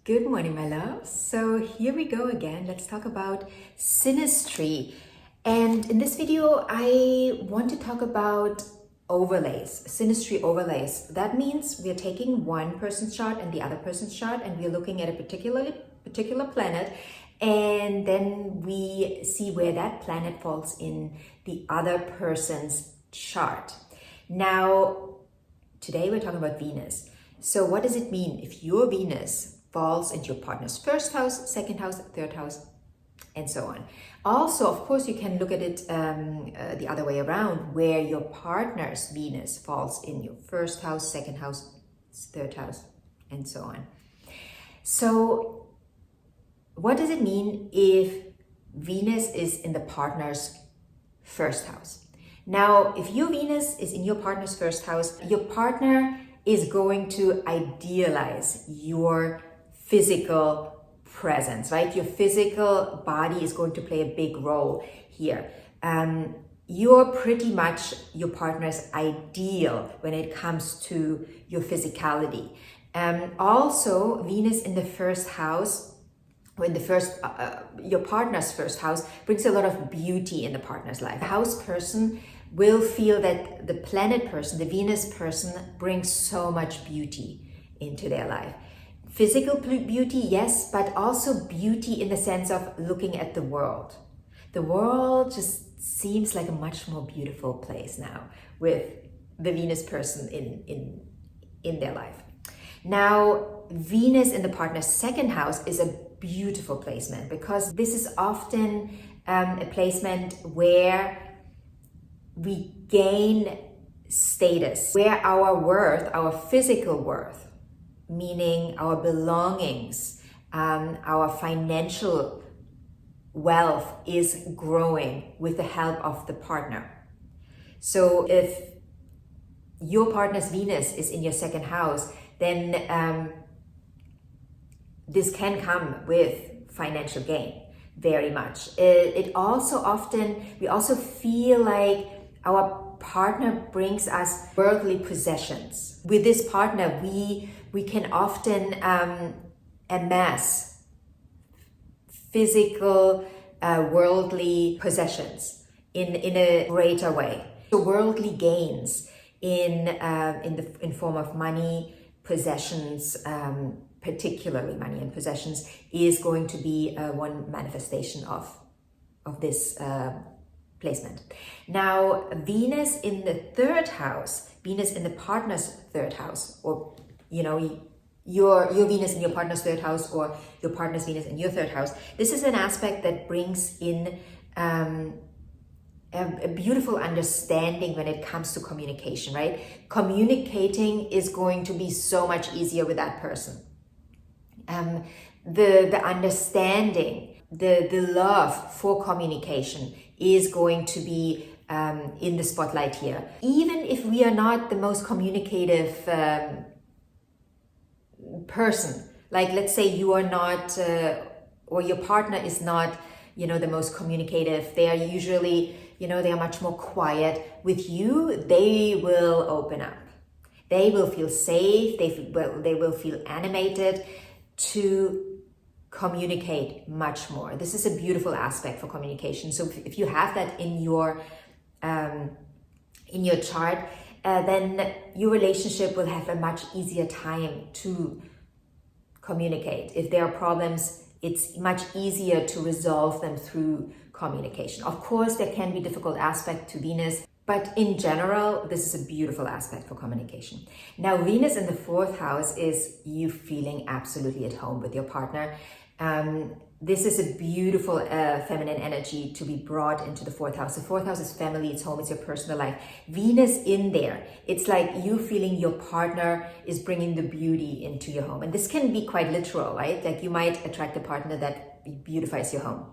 Good morning, my love. So here we go again. Let's talk about synastry. And in this video, I want to talk about overlays, synastry overlays. That means we're taking one person's chart and the other person's chart, and we're looking at a particular planet, and then we see where that planet falls in the other person's chart. Now, today we're talking about Venus. So what does it mean if your Venus falls into your partner's first house, second house, third house, and so on? Also, of course, you can look at it the other way around, where your partner's Venus falls in your first house, second house, third house, and so on. So what does it mean if Venus is in the partner's first house? Now, if your Venus is in your partner's first house, your partner is going to idealize your physical presence, right? Your physical body is going to play a big role here. You're pretty much your partner's ideal when it comes to your physicality. Also, Venus in the first house, when your partner's first house, brings a lot of beauty in the partner's life. The house person will feel that the planet person, the Venus person, brings so much beauty into their life. Physical beauty, yes, but also beauty in the sense of looking at the world. The world just seems like a much more beautiful place now with the Venus person in their life. Now, Venus in the partner's second house is a beautiful placement, because this is often a placement where we gain status, where our worth, our physical worth, meaning our belongings, our financial wealth, is growing with the help of the partner. So if your partner's Venus is in your second house, then this can come with financial gain, very much. We also feel like our partner brings us worldly possessions. With this partner, we can often amass physical, worldly possessions in a greater way. So worldly gains in form of money, possessions, particularly money and possessions, is going to be one manifestation of this placement. Now, Venus in the third house, Venus in the partner's third house, or your Venus in your partner's third house, or your partner's Venus in your third house. This is an aspect that brings in a beautiful understanding when it comes to communication, right? Communicating is going to be so much easier with that person. The understanding, the love for communication is going to be in the spotlight here. Even if we are not the most communicative person, like let's say you are not, or your partner is not, the most communicative. They are usually, they are much more quiet. With you, they will open up. They will feel safe. They will feel animated to communicate much more. This is a beautiful aspect for communication. So if you have that in your chart, then your relationship will have a much easier time to communicate. If there are problems, it's much easier to resolve them through communication. Of course, there can be difficult aspects to Venus, but in general, this is a beautiful aspect for communication. Now, Venus in the fourth house is you feeling absolutely at home with your partner. This is a beautiful feminine energy to be brought into the fourth house. The fourth house is family, it's home, it's your personal life. Venus in there, it's like you feeling your partner is bringing the beauty into your home. And this can be quite literal, right? Like you might attract a partner that beautifies your home,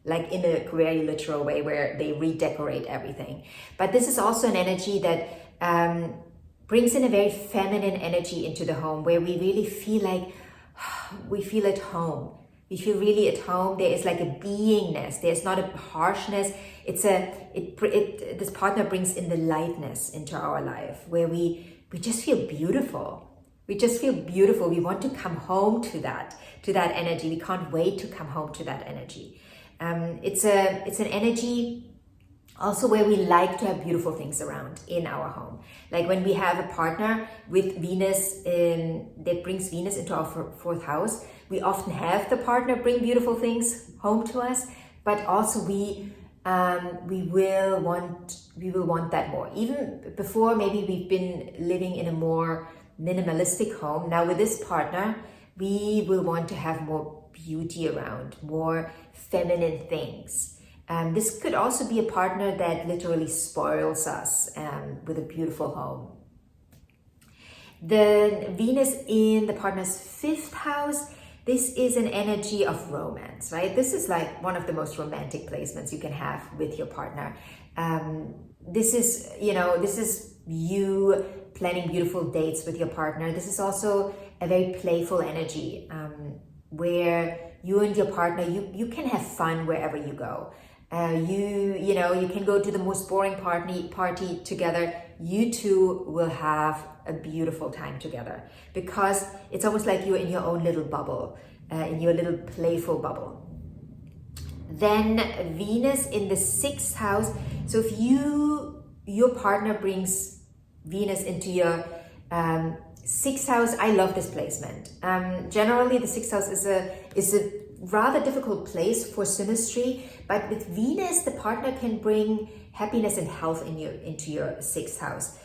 like in a very literal way where they redecorate everything. But this is also an energy that brings in a very feminine energy into the home, where we really feel like we feel at home. We feel really at home. There is like a beingness. There's not a harshness. This partner brings in the lightness into our life, where we just feel beautiful. We just feel beautiful. We want to come home to that energy. We can't wait to come home to that energy. It's an energy also where we like to have beautiful things around in our home. Like when we have a partner with Venus that brings Venus into our fourth house, we often have the partner bring beautiful things home to us, but also we will want that more. Even before, maybe we've been living in a more minimalistic home. Now with this partner, we will want to have more beauty around, more feminine things. This could also be a partner that literally spoils us with a beautiful home. The Venus in the partner's fifth house, this is an energy of romance, right? This is like one of the most romantic placements you can have with your partner. This is you planning beautiful dates with your partner. This is also a very playful energy where you and your partner, you can have fun wherever you go. You can go to the most boring party together. You two will have a beautiful time together because it's almost like you're in your own little bubble, in your little playful bubble. Then Venus in the sixth house. So if your partner brings Venus into your sixth house, I love this placement. Generally, the sixth house is a rather difficult place for synastry, but with Venus, the partner can bring happiness and health into your sixth house.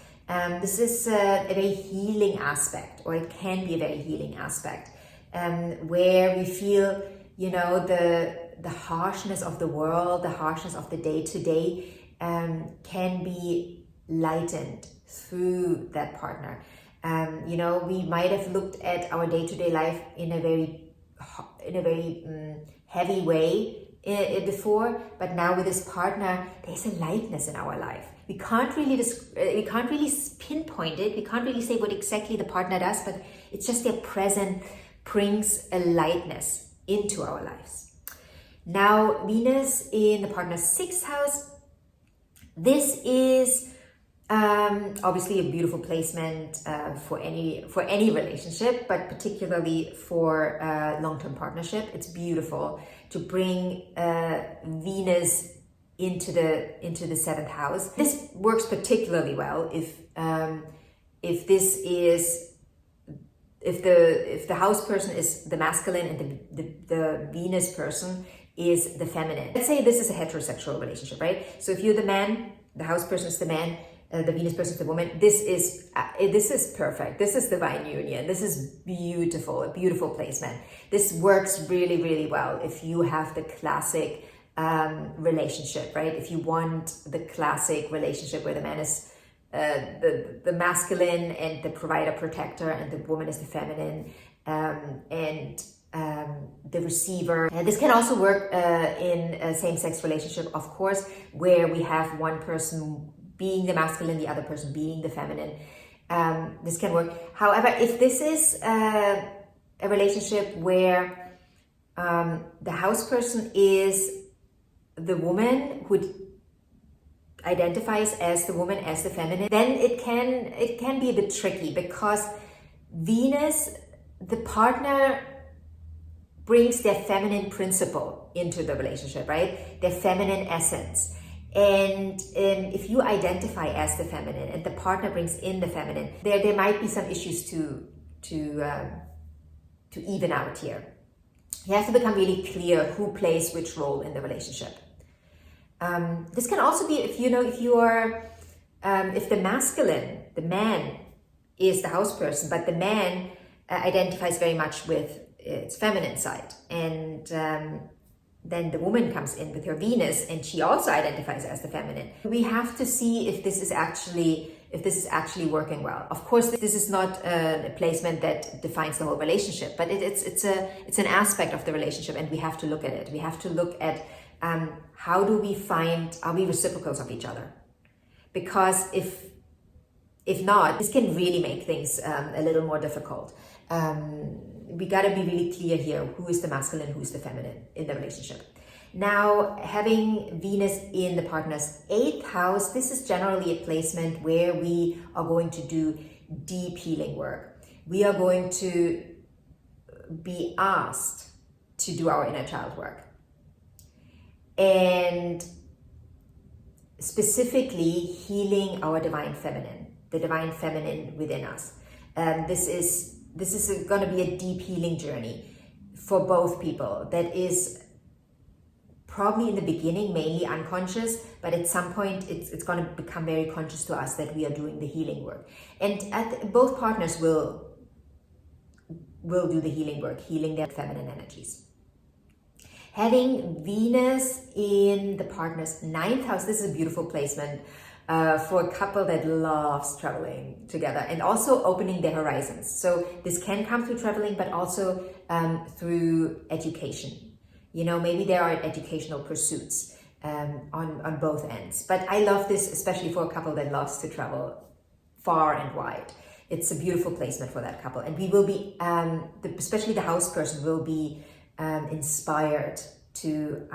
This is a very healing aspect, or it can be a very healing aspect, where we feel, the harshness of the world, the harshness of the day-to-day can be lightened through that partner. We might have looked at our day-to-day life in a very heavy way before, but now with this partner, there's a lightness in our life. We can't really pinpoint it. We can't really say what exactly the partner does, but it's just their presence brings a lightness into our lives. Now, Venus in the partner's sixth house. This is obviously a beautiful placement for any relationship, but particularly for a long-term partnership. It's beautiful to bring Venus into the seventh house. This works particularly well if the house person is the masculine and the Venus person is the feminine. Let's say this is a heterosexual relationship, right? So if you're the man, the house person is the man, the Venus person is the woman. This is perfect. This is divine union. This is beautiful, a beautiful placement. This works really, really well if you have the classic relationship, right? If you want the classic relationship where the man is the masculine and the provider protector, and the woman is the feminine and the receiver. And this can also work in a same-sex relationship, of course, where we have one person being the masculine, the other person being the feminine. This can work. However, if this is a relationship where the house person is the woman who identifies as the woman, as the feminine, then it can be a bit tricky, because Venus, the partner, brings their feminine principle into the relationship, right? Their feminine essence. And if you identify as the feminine and the partner brings in the feminine, there might be some issues to even out here. You have to become really clear who plays which role in the relationship. This can also be if the masculine, the man, is the house person, but the man identifies very much with its feminine side, and then the woman comes in with her Venus, and she also identifies as the feminine. We have to see if this is actually working well. Of course, this is not a placement that defines the whole relationship, but it's an aspect of the relationship, and we have to look at it. We have to look at how do we find, are we reciprocals of each other? Because if not, this can really make things a little more difficult. We got to be really clear here, who is the masculine, who is the feminine in the relationship. Now, having Venus in the partner's 8th house, this is generally a placement where we are going to do deep healing work. we are going to be asked to do our inner child work. And specifically healing our divine feminine, the divine feminine within us. This is going to be a deep healing journey for both people that is probably in the beginning mainly unconscious, but at some point it's going to become very conscious to us that we are doing the healing work. And both partners will do the healing work, healing their feminine energies. Having Venus in the partner's 9th house, this is a beautiful placement for a couple that loves traveling together and also opening their horizons. So this can come through traveling, but also through education. You know, maybe there are educational pursuits on both ends. But I love this, especially for a couple that loves to travel far and wide. It's a beautiful placement for that couple. And we will be, especially the house person will be inspired to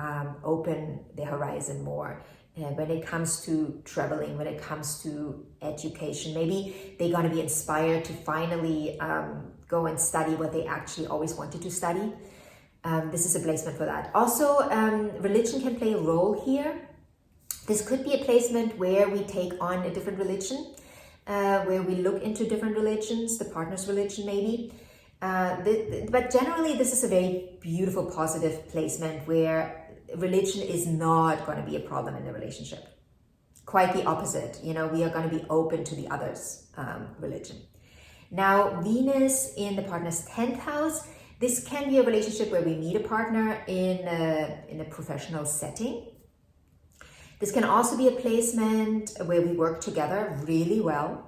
open their horizon more when it comes to traveling, when it comes to education. Maybe they're going to be inspired to finally go and study what they actually always wanted to study. This is a placement for that. Also, religion can play a role here. This could be a placement where we take on a different religion, where we look into different religions, the partner's religion maybe. But generally, this is a very beautiful, positive placement where religion is not going to be a problem in the relationship. Quite the opposite. You know, we are going to be open to the other's religion. Now, Venus in the partner's 10th house. This can be a relationship where we meet a partner in a professional setting. This can also be a placement where we work together really well.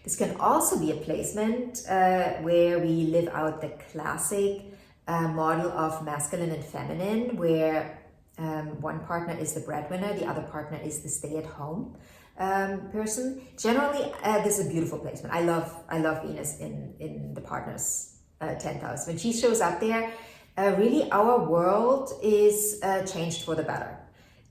This can also be a placement where we live out the classic model of masculine and feminine, where one partner is the breadwinner, the other partner is the stay-at-home person. Generally, this is a beautiful placement. I love Venus in the partner's 10th house. When she shows up there, really our world is changed for the better.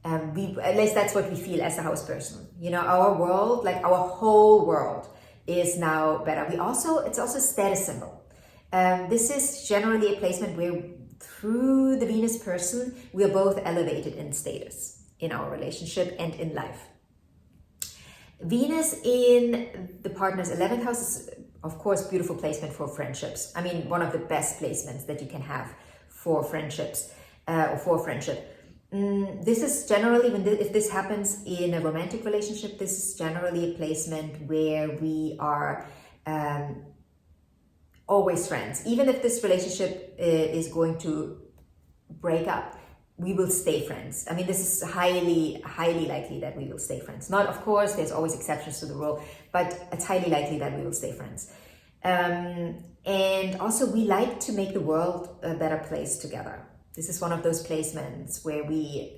At least that's what we feel as a house person. You know, our world, like our whole world, is now better. It's also a status symbol. This is generally a placement where through the Venus person, we are both elevated in status in our relationship and in life. Venus in the partner's 11th house is, of course, beautiful placement for friendships. I mean, one of the best placements that you can have for friendships or for friendship. This is generally, if this happens in a romantic relationship, this is generally a placement where we are always friends. Even if this relationship is going to break up, we will stay friends. I mean, this is highly likely that we will stay friends. Not, of course, there's always exceptions to the rule, but it's highly likely that we will stay friends. And also, we like to make the world a better place together. This is one of those placements where we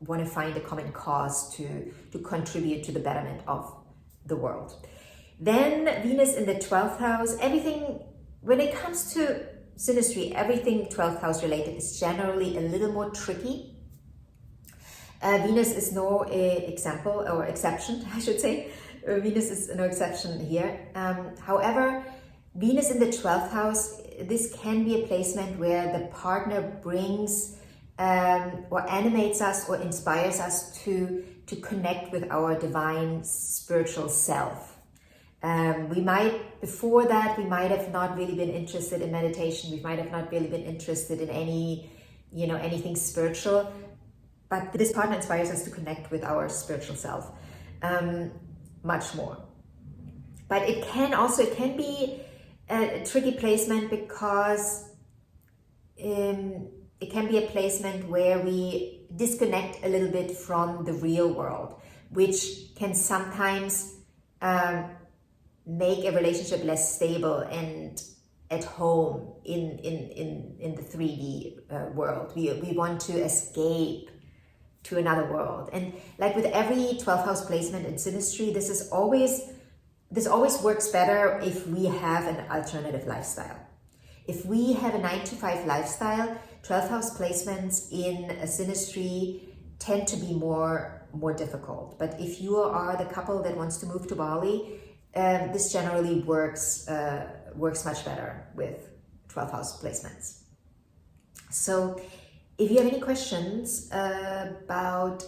want to find a common cause to contribute to the betterment of the world. Then Venus in the 12th house, everything, when it comes to synastry, everything 12th house related is generally a little more tricky. Venus is no example or exception, I should say. Venus is no exception here. However, Venus in the 12th house, this can be a placement where the partner brings or animates us or inspires us to connect with our divine spiritual self. Before that, we might have not really been interested in meditation. We might have not really been interested in anything spiritual. But this partner inspires us to connect with our spiritual self much more. But it can be a tricky placement because it can be a placement where we disconnect a little bit from the real world, which can sometimes make a relationship less stable and at home in the 3D world. We want to escape to another world. And like with every 12th house placement in synastry, this always works better if we have an alternative lifestyle. If we have a 9-to-5 lifestyle, 12th house placements in a synastry tend to be more difficult. But if you are the couple that wants to move to Bali, this generally works works much better with 12th house placements. So if you have any questions about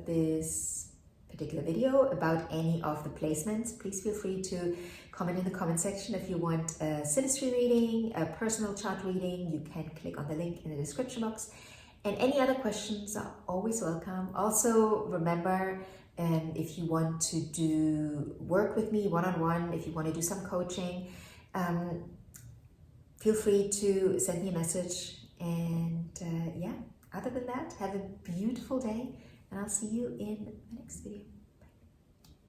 this particular video, about any of the placements, please feel free to comment in the comment section. If you want a synastry reading, a personal chart reading, you can click on the link in the description box. And any other questions are always welcome. Also, remember, if you want to do work with me one-on-one, if you want to do some coaching, feel free to send me a message. And yeah, other than that, have a beautiful day, and I'll see you in the next video.